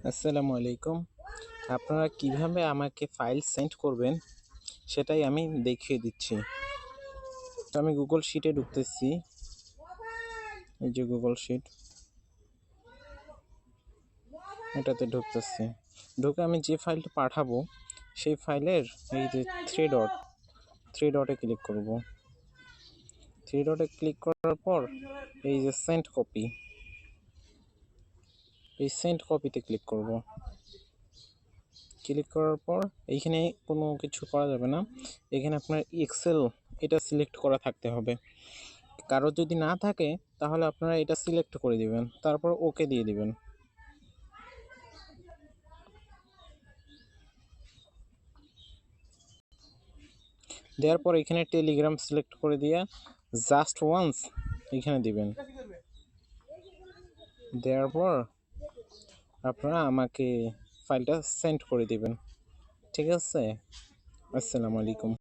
আসসালামু আলাইকুম। আপনারা কিভাবে আমাকে ফাইল সেন্ড করবেন সেটাই আমি দেখিয়ে দিচ্ছি। তো আমি গুগল শিটে ঢুকতেছি। এই যে গুগল শিট, এটাতে ঢুকতেছি। ঢুকে আমি যে ফাইলটা পাঠাবো সেই ফাইলের এই যে থ্রি ডটে ক্লিক করব। থ্রি ডটে ক্লিক করার পর এই যে সেন্ড কপি, এই সেন্ড কপিতে ক্লিক করব। ক্লিক করার পর এইখানে কোনো কিছু করা যাবে না। এখানে আপনার এক্সেল এটা সিলেক্ট করা থাকতে হবে। কারো যদি না থাকে তাহলে আপনারা এটা সিলেক্ট করে দিবেন, তারপর ওকে দিয়ে দিবেন। দেওয়ার পর এখানে টেলিগ্রাম সিলেক্ট করে দিয়ে জাস্ট ওয়ান্স এখানে দিবেন। দেওয়ার পর আপনারা আমাকে ফাইলটা সেন্ড করে দিবেন। ঠিক আছে? আসসালামু আলাইকুম।